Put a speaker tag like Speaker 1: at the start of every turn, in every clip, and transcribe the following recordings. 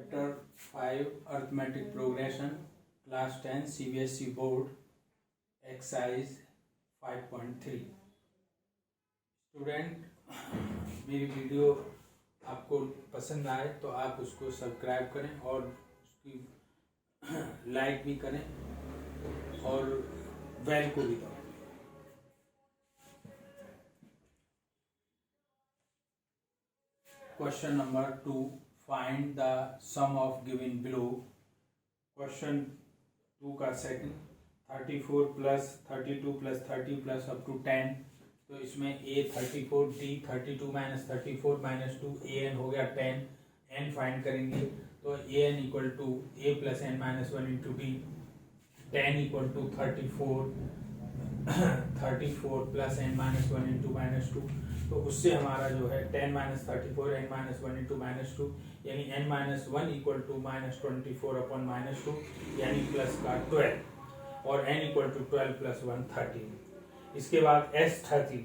Speaker 1: Chapter 5 arithmetic progression class 10 CBSE board exercise 5.3। Student, मेरी video आपको पसंद आए तो आप उसको सब्सक्राइब करें और उसकी लाइक भी करें और बेल को भी दबाएं। Question number 2, find the sum of given below. Question 2 का second 34 plus 32 plus 30 plus up to 10। तो इसमें a 34, d 32 minus 34 minus 2, an हो गया 10, n फाइंड करेंगे तो an equal to a plus n minus 1 into d, 10 equal to 34 plus n minus 1 into minus 2। तो उससे हमारा जो है 10 minus 34 n minus 1 into minus 2 यानी n minus 1 equal to minus 24 upon minus 2 यानी प्लस का 12 और n इक्वल टू 12 प्लस 1 13। इसके बाद S13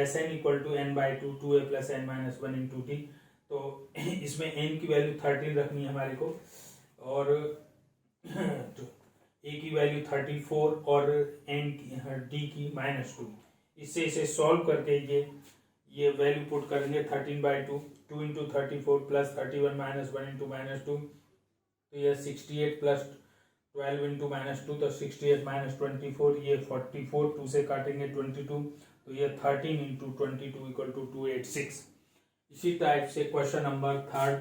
Speaker 1: Sn equal to n by 2 2a plus n minus 1 into D. तो इसमें n की वैल्यू 13 रखनी है हमारे को और a की वैल्यू 34 और n की d की माइनस 2। इससे इसे सॉल्व करके ये वैल्यू पुट करेंगे 13 by 2 2 into 34 plus 31 minus 1 into minus 2। तो ये 68 प्लस 12 इंटू माइनस 2 तो 68 माइनस 24 ये 44, 2 से काटेंगे 22 तो ये 13 इंटू 22 इक्वल टू 286। इसी टाइप से question number 3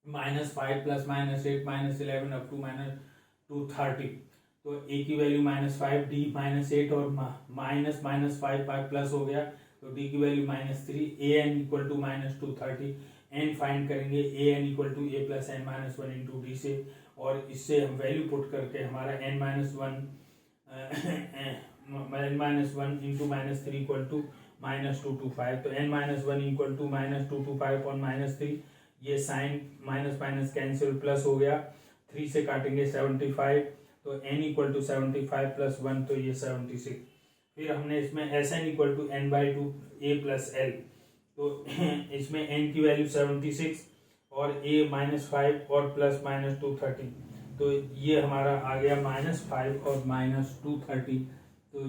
Speaker 1: -5 plus -8 minus 11 up to minus 230। तो a की वैल्यू -5, d -8 और माइनस 5 प्लस हो गया तो d की value -3, an equal to -230। n find करेंगे an equal to a plus n minus 1 into d से और इससे हम वैल्यू पुट करके हमारा n minus 1 into -3 equal to -225। तो n minus 1 equal to -225 upon -3, ये sign minus minus cancel plus हो गया, 3 से काटेंगे 75 तो n इक्वल टू 75 प्लस 1 तो ये 76। फिर हमने इसमें Sn equal to n by 2 a plus l. तो इसमें n की वैल्यू 76 और a -5 और प्लस -230। तो ये हमारा आ गया -5 और -230। तो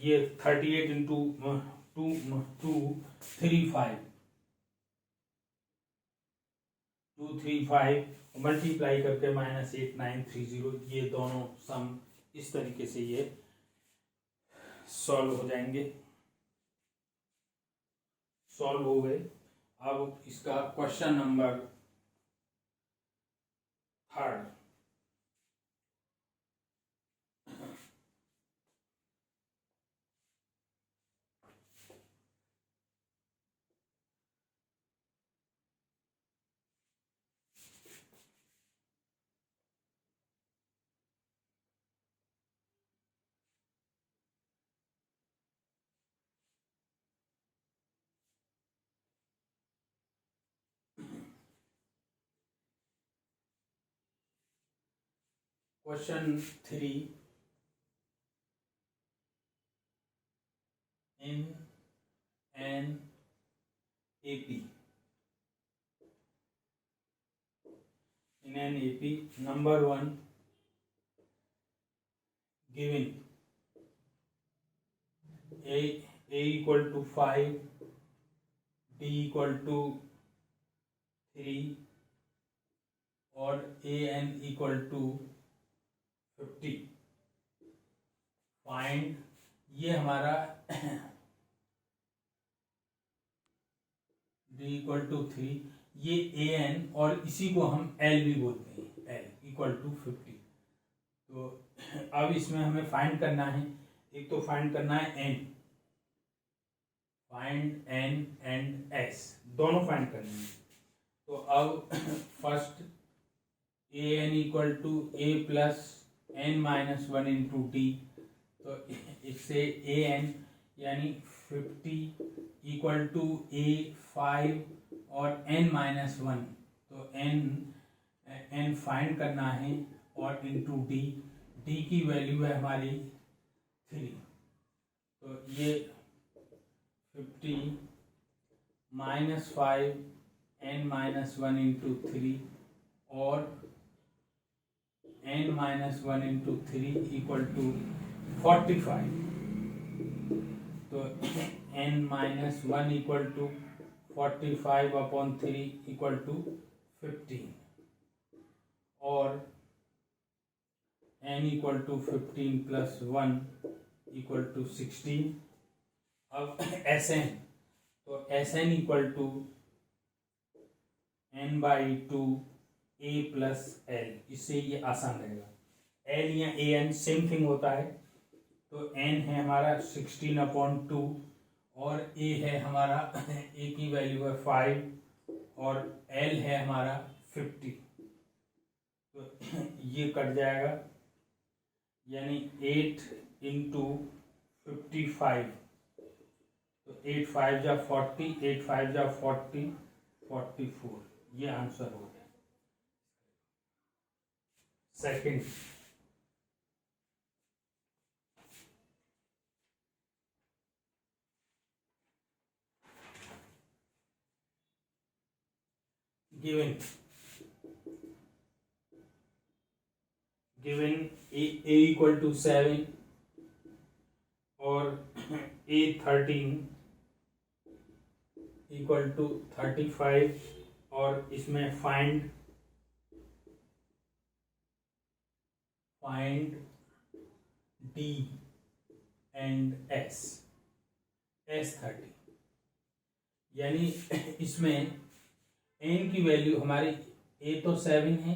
Speaker 1: ये 38 इंटू 235 मल्टीप्लाई करके -8930। ये दोनों सम इस तरीके से ये सॉल्व हो जाएंगे। सॉल्व हो गए। अब इसका question number 3। Question 3, in an AP. In an AP, number 1 given a equal to 5, d equal to 3 और an equal to 50। फाइंड, ये हमारा d इक्वल टू 3, ये an और इसी को हम l भी बोलते हैं, l इक्वल टू 50। तो अब इसमें हमें फाइंड करना है, एक तो फाइंड करना है n, find n and s दोनों फाइंड करने हैं। तो अब first an equal to a plus n minus 1 into D. तो इससे an यानी 50 इक्वल टू a 5 और n माइनस 1। तो n फाइंड करना है और इंटू डी, डी की वैल्यू है हमारी 3। तो ये 50 -5 n-1 इंटू 3 और n-1 इंटू 3 इक्वल टू 45। तो n-1 equal to 45/3 equal to 15 और n equal to 15 plus 1 equal to 16। अब Sn, तो Sn equal to n/2 a plus l, इससे ये आसान रहेगा। l या an सेम थिंग होता है। तो n है हमारा 16/2 और a है हमारा a की वैल्यू है 5 और l है हमारा 50। तो ये कट जाएगा, यानी 8 इंटू 55। तो 8 5 जा 40, 8 5 जा 40, 44। ये आंसर हो गया second. Given a equal to 7 और a 13 इक्वल टू 35 और इसमें फाइंड d एंड s 30। यानी इसमें n की वैल्यू हमारी a तो 7 है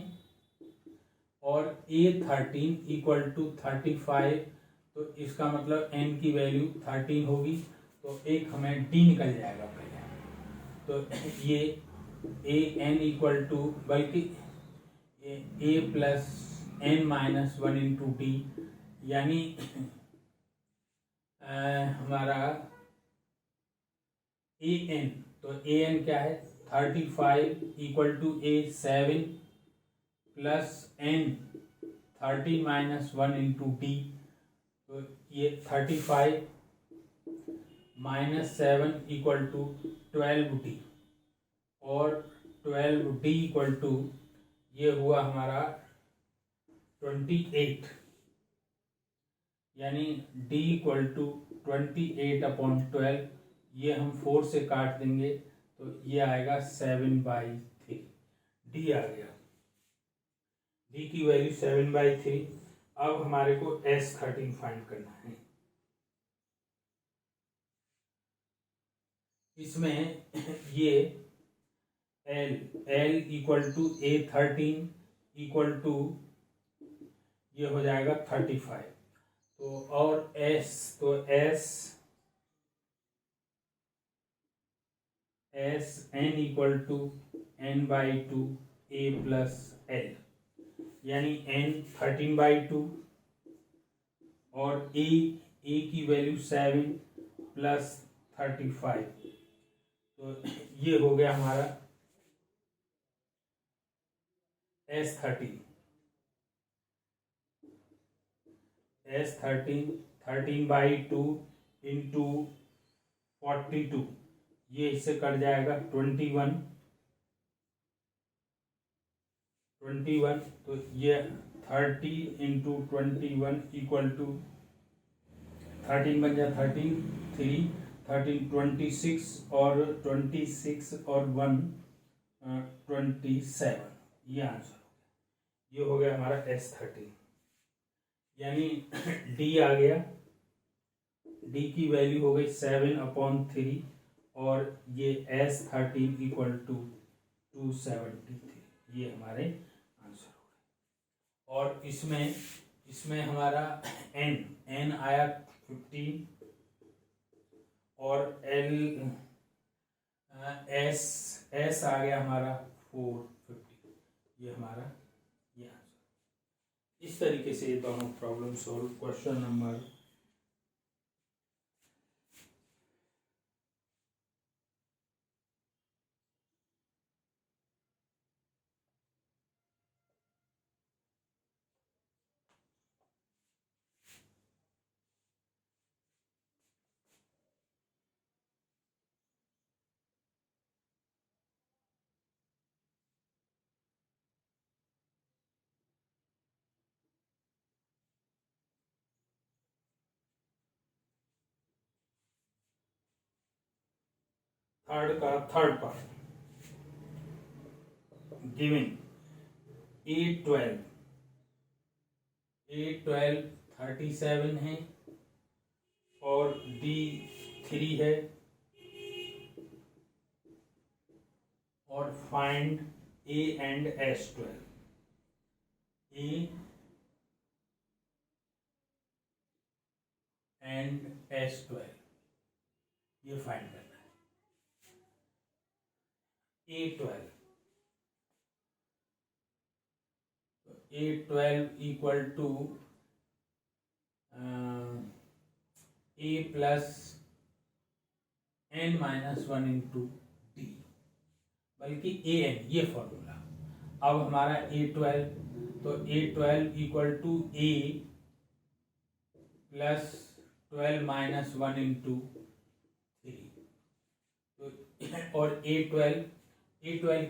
Speaker 1: और a 13 इक्वल टू 35। तो इसका मतलब n की वैल्यू 13 होगी, तो एक हमें d निकल जाएगा पहले। तो ये a n इक्वल टू, बल्कि a plus n-1 into D, यानी हमारा a n, तो a n क्या है 35 equal to a 7 plus n 13-1 into D. तो ये 35 -7 इक्वल टू 12d और 12d इक्वल टू ये हुआ हमारा 28। यानी d इक्वल टू 28/12। ये हम 4 से काट देंगे तो ये आएगा 7/3। d आ गया, d की वैल्यू 7/3। अब हमारे को S13 फाइंड करना है। इसमें ये L equal to A13 equal to ये हो जाएगा 35। तो और S, तो S n equal to n/2 a plus l, यानी n 13/2 और a की वैल्यू 7 प्लस 35। तो ये हो गया हमारा S13। 13/2 इंटू 42, ये इससे कट जाएगा 21। तो ये 30 इंटू 21 इक्वल टू 13 बन जाए 13, 3 13 26 और 26 और 1 27। ये आंसर हो गया। ये हो गया हमारा S13। यानी d आ गया, d की वैल्यू हो गई 7/3 और ये S13 इक्वल टू 273। ये हमारे आंसर हो गए। और इसमें हमारा n आया 15 और l s आ गया हमारा 450। ये हमारा ये आंसर। इस तरीके से ये दोनों problem solve. Question number third का थर्ड पार्ट गिवन A12 37 है और D3 है और find A and S12 A and S12 ये फाइंड करना है। A12 equal to A plus n-1 into d, बल्कि an ये फॉर्मूला। अब हमारा A12 तो A12 equal to A plus 12-1 into 3 तो और A12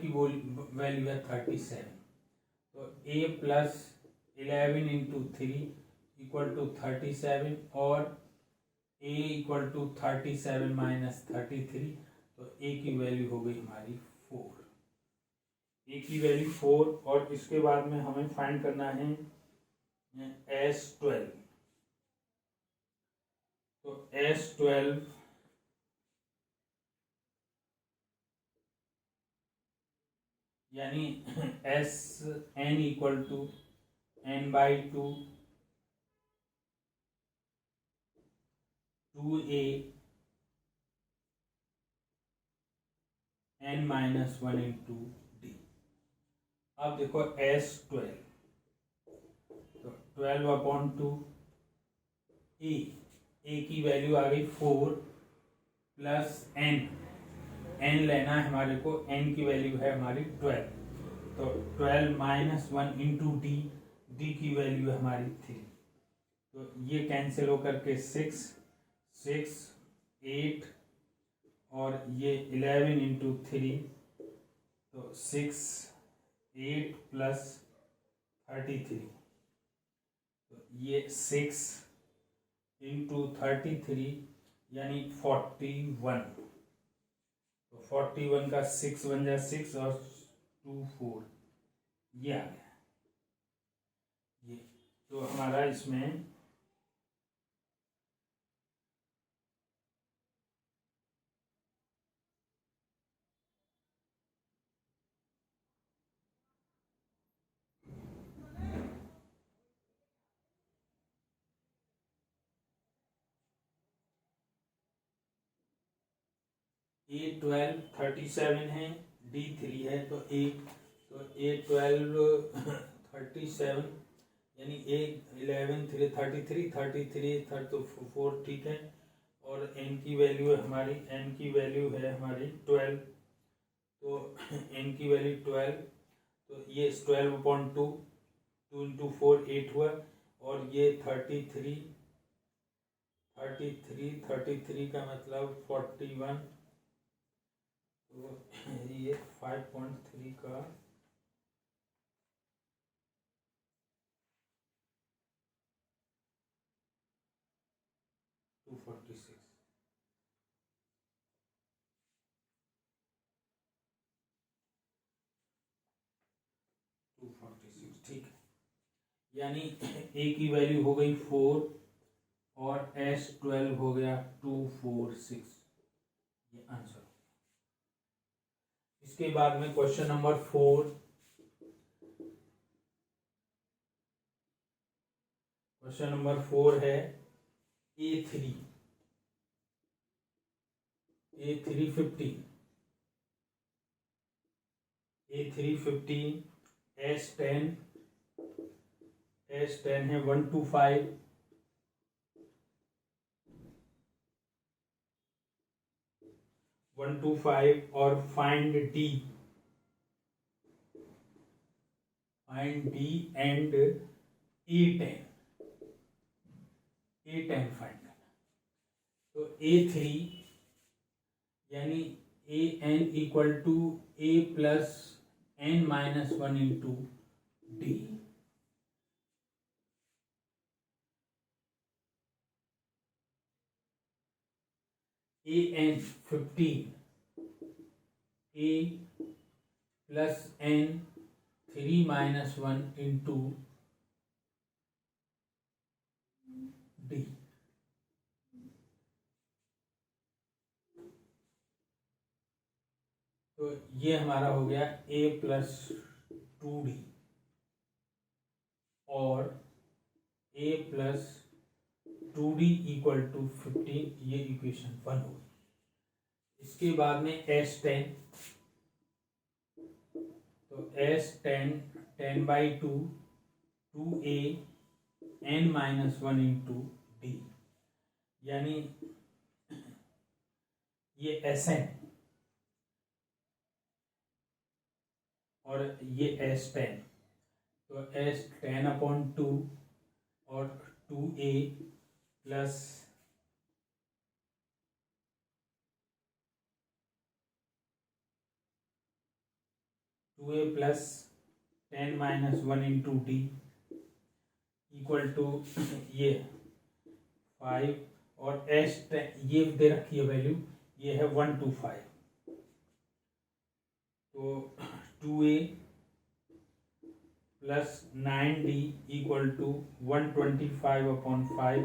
Speaker 1: की वैल्यू है 37 तो A plus 11 into 3 equal to 37 और A इक्वल टू 37 माइनस 33 तो A की वैल्यू हो गई हमारी 4। A की वैल्यू 4 और इसके बाद में हमें फाइंड करना है S12 तो S12 यानी Sn equal to n/2 2A n-1 into d. अब देखो S12 तो 12/2 ए की वैल्यू आ गई 4 प्लस n लेना है हमारे को, n की वैल्यू है हमारी 12 तो 12-1 इंटू डी की वैल्यू है हमारी 3 तो ये कैंसिल होकर के 6 8 और ये 11 इंटू 3 तो 6 8 प्लस 33 तो ये 6 इंटू 33 यानी 41 तो 41 का 6 बन जाए 6 और 2 4 ये आ गया ये। तो हमारा इसमें A12 37 है, D3 है तो A12 37 यानी A11 33 तो 4 ठीक है और n की वैल्यू है हमारी 12 तो n की वैल्यू 12 तो ये 12/2 2 इंटू 4 8 हुआ और ये 33 का मतलब 41 तो ये 5.3 का 246 ठीक है यानी A की वैल्यू हो गई 4 और S12 हो गया 246 ये आंसर। इसके बाद में क्वेश्चन नंबर 4 है A3 15 S10 है 1 to 5 और find D and A10 find करना तो A3 यानी AN equal to A plus n-1 into d AN 15 a plus n 3 - 1 into D. तो ये हमारा हो गया a प्लस 2d और a plus 2d equal to 15, ये इक्वेशन 1 हो गई। इसके बाद में S10, तो S10 10/2 2a n-1 into D, यानी ये Sn और ये S10, तो S10/2 और 2a plus 10-1 into d equal to ये 5 और S10 ये दे रखी है वैल्यू, ये है 1 to 5, तो 2a plus 9d equal to 125/5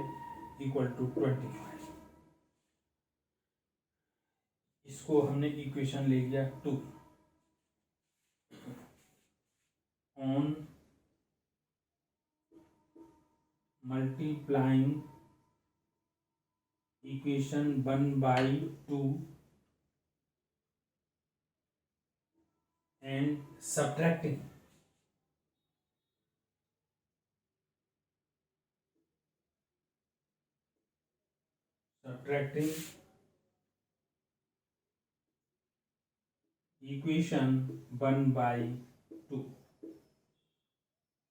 Speaker 1: equal to 25। इसको हमने इक्वेशन ले लिया 2। On multiplying equation 1/2 and subtracting equation 1/2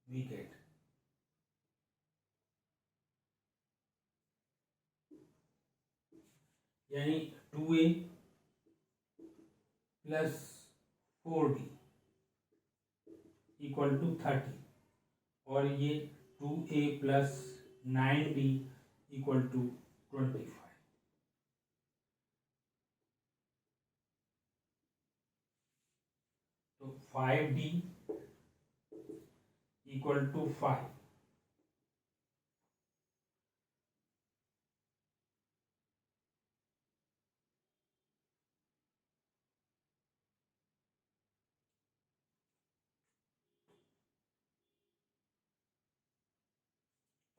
Speaker 1: we get यानी 2a plus 4d equal to 30 और ये 2a plus 9d equal to 25। तो 5d इक्वल टू 5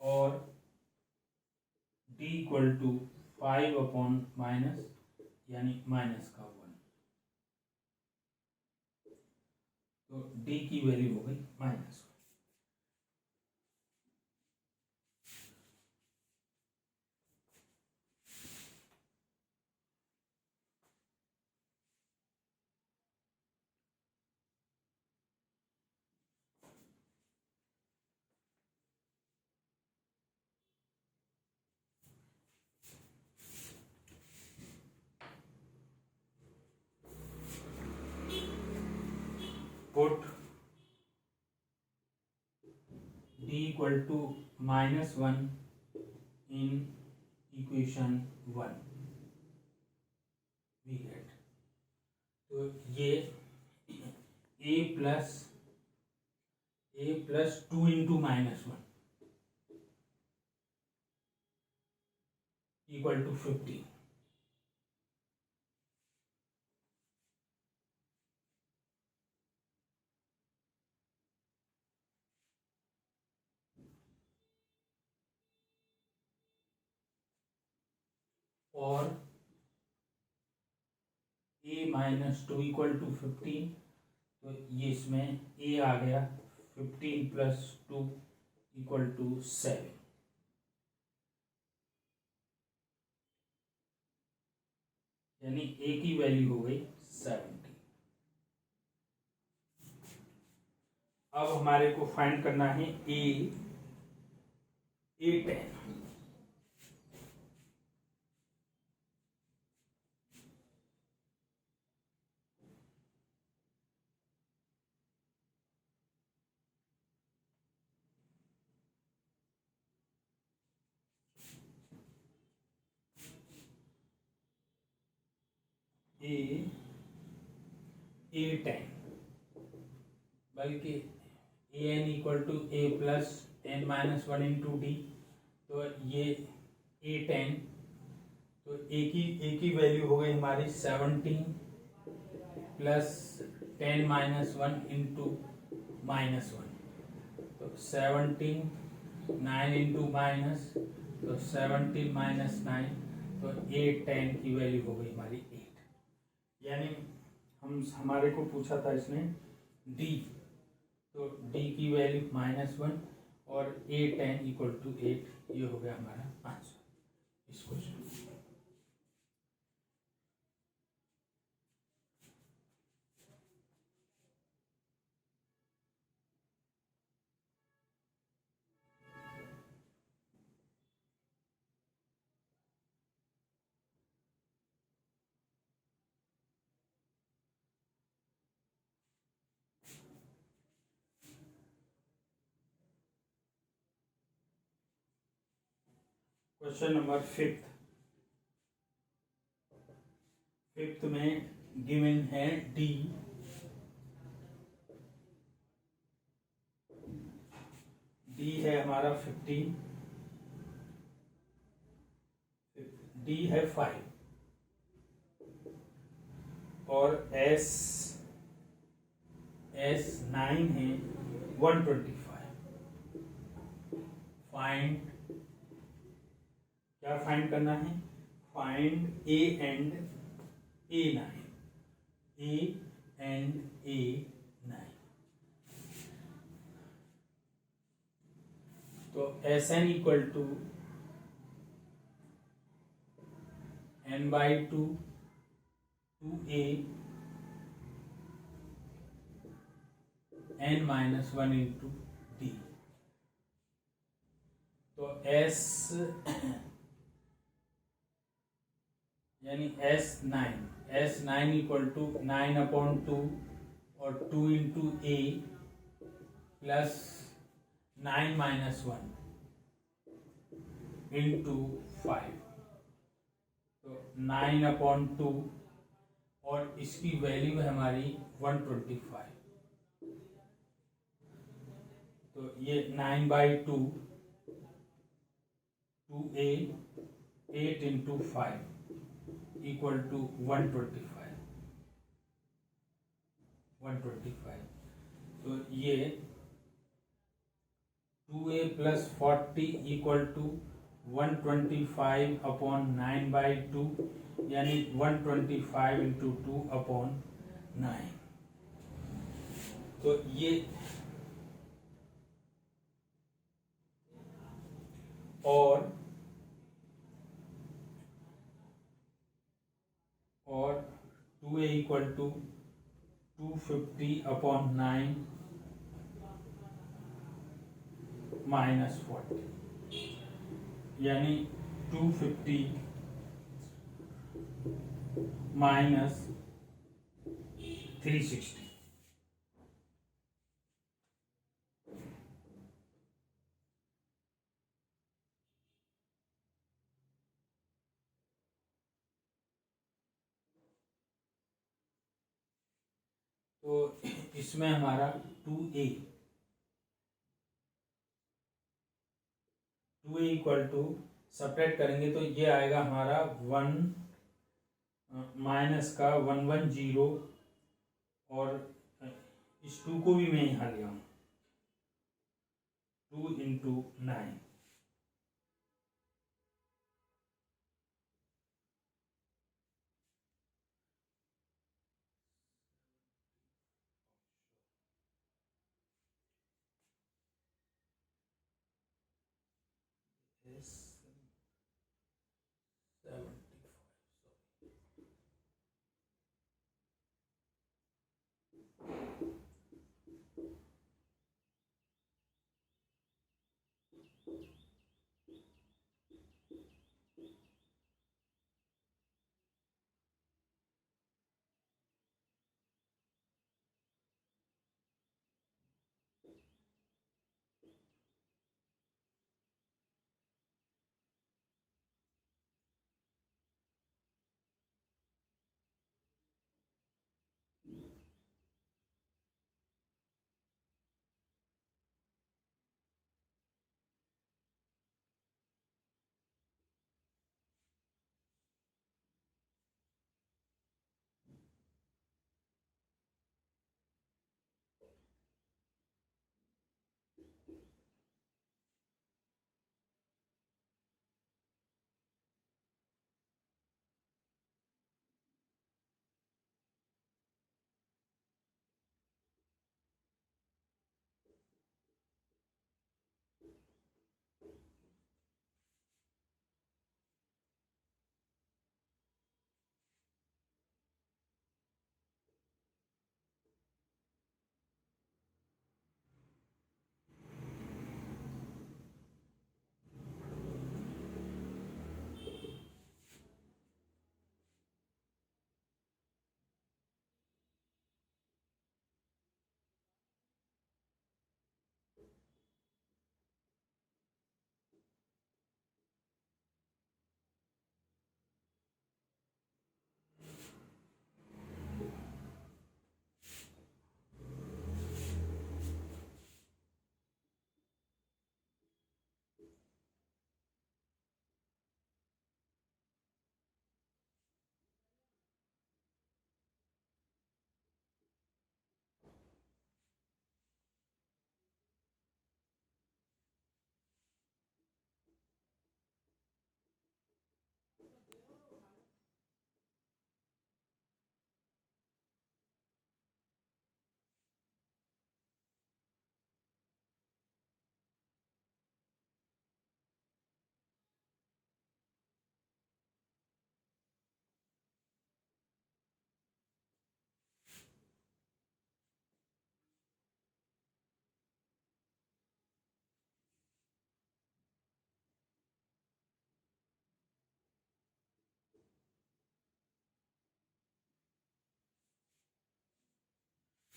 Speaker 1: और d इक्वल टू 5/- यानी माइनस का 1, तो d की वैल्यू हो गई -1। Put d equal to -1 in equation 1 we get, तो ये a plus 2 into -1 equal to 15, और a-2 इक्वल टू 15, तो ये इसमें a आ गया 15 प्लस 2 इक्वल टू 7, यानी a की वैल्यू हो गई 70। अब हमारे को फाइंड करना है a10। ए टेन, बल्कि A N equal to A plus N minus one into D, तो ये ए टेन, तो ए की वैल्यू हो गई हमारी 17 plus 10 minus one into minus one, तो 17 9 इंटू माइनस, तो 17 माइनस 9, तो ए 10 की वैल्यू हो गई हमारी 8। यानी हमारे को पूछा था इसने डी, तो डी की वैल्यू -1 और ए 10 इक्वल टू 8, ये हो गया हमारा आंसर इस क्वेश्चन। क्वेश्चन नंबर फिफ्थ में गिवन है डी, डी है हमारा 15, डी है 5 और एस 9 है 125। फाइंड, क्या फाइंड करना है? Find A and A 9, A and A 9। तो S N equal to N by two A N minus one into D. तो एस यानी एस नाइन इक्वल टू 9/2 और 2 into A plus 9 minus 1 into 5, तो 9/2 और इसकी value है हमारी 125। तो ये 9/2 2a 8 इंटू 5 इक्वल टू 125। तो ये 2a प्लस 40 इक्वल टू 125/9/2, यानी 125 इंटू 2/9। तो ये और 2a इक्वल टू 250/9 माइनस 40, यानी 250 माइनस 360। तो इसमें हमारा 2a इक्वल टू सपरेट करेंगे तो ये आएगा हमारा 1 माइनस का 110, और इस 2 को भी मैं यहाँ ले आऊँ, 2 इंटू 9।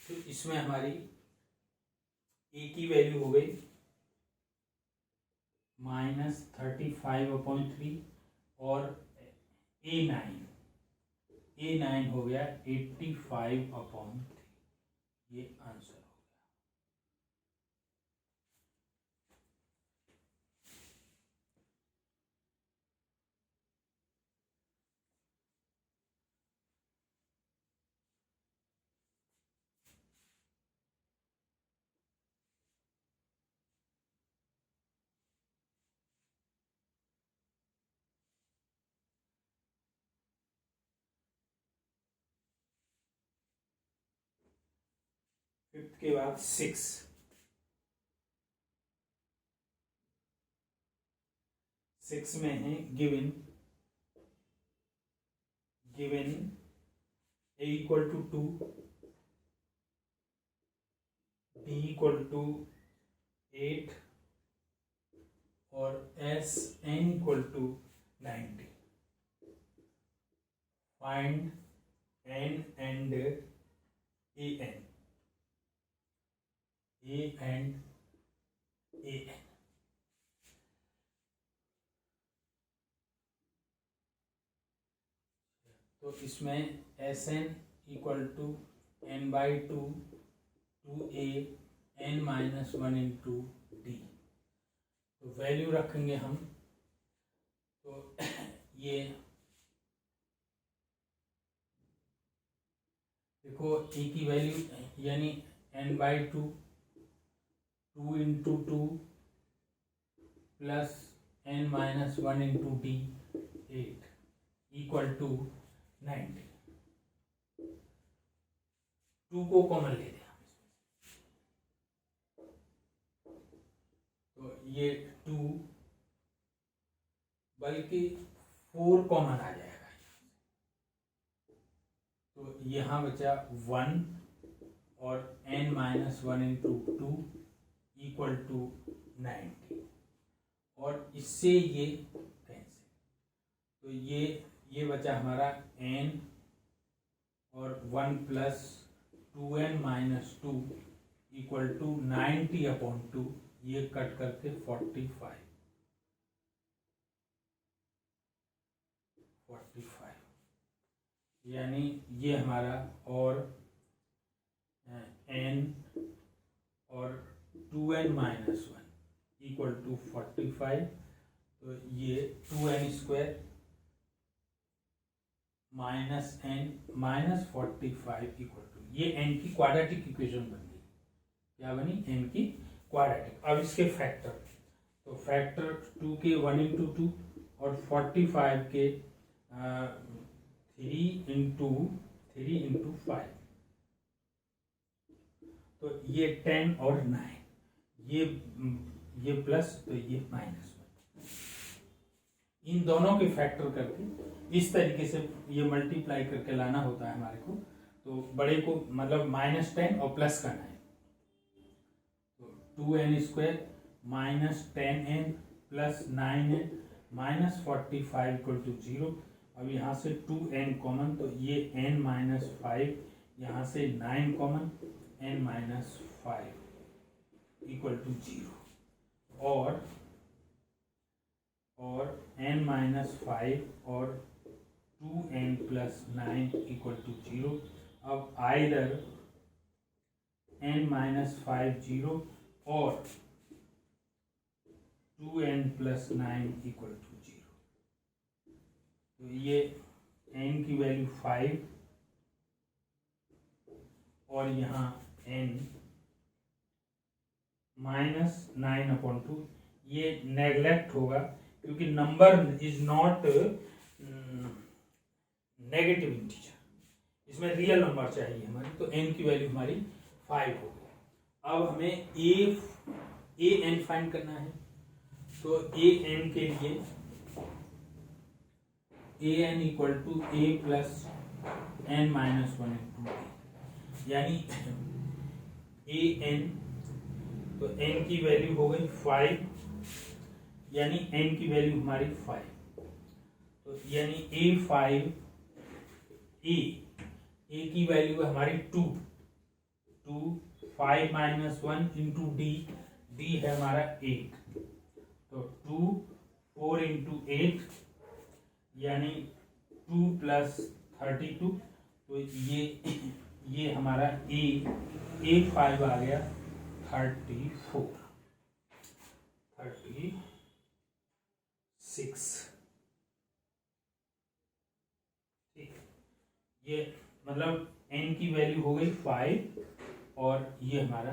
Speaker 1: तो इसमें हमारी ए की वैल्यू हो गई -35/3 और ए9 हो गया 85/3। ये आंसर हो गया। फिफ्थ के बाद 6 में है given a equal to 2, b equal to 8 और s n equal to 90। Find n and a n। तो इसमें s N equal to n/2 2a n-1 into D. तो वैल्यू रखेंगे हम। तो ये देखो ए की वैल्यू यानी n/2 2 into 2 plus n-1 into d 8 equal to 90। 2 को कॉमन ले लें तो ये 2 बल्कि 4 कॉमन आ जाएगा। तो यहाँ बचा 1 और n-1 इंटू 2 इक्वल टू 90 और इससे ये कैंसिल। तो ये बचा हमारा n और 1 प्लस 2n-2 इक्वल टू 90/2। ये कट करके 45 यानी ये हमारा और n और 2n-1 इक्वल टू 45। तो ये 2n² minus n minus 45 equal to ये n की क्वाड्रेटिक इक्वेशन बन गई। क्या बनी? n की क्वाड्रेटिक। अब इसके फैक्टर, तो फैक्टर 2 के 1 इंटू 2 और 45 के 3 इंटू 5। तो ये 10 और 9 ये प्लस तो ये माइनस। इन दोनों के फैक्टर करके इस तरीके से ये मल्टीप्लाई करके लाना होता है हमारे को। तो बड़े को मतलब -10 और प्लस करना है। तो 2n² minus 10n plus 9n minus 45 equal to 0। अब यहाँ से 2n कॉमन तो ये n-5 यहाँ से 9 कॉमन n-5 इक्वल टू 0 और n-5 और 2n प्लस 9 इक्वल टू 0। अब आइदर n-5 0 और 2n प्लस 9 इक्वल टू 0। तो ये n की वैल्यू 5 और यहाँ n -9/2। ये नेग्लेक्ट होगा क्योंकि number is not negative integer, इसमें रियल नंबर चाहिए हमारी। तो n की वैल्यू हमारी 5 हो गई। अब हमें a n फाइंड करना है। तो a n के लिए a n equal to a plus n-1 into d यानी a n। तो n की वैल्यू हो गई 5 यानी n की वैल्यू हमारी 5। तो यानी a की वैल्यू है हमारी 2 2 5 माइनस 1 इंटू डी, डी है हमारा 8, तो 2 4 इंटू 8 यानी 2 प्लस 32, तो ये हमारा ए 5 आ गया 34 36। ठीक, ये मतलब n की वैल्यू हो गई 5 और ये हमारा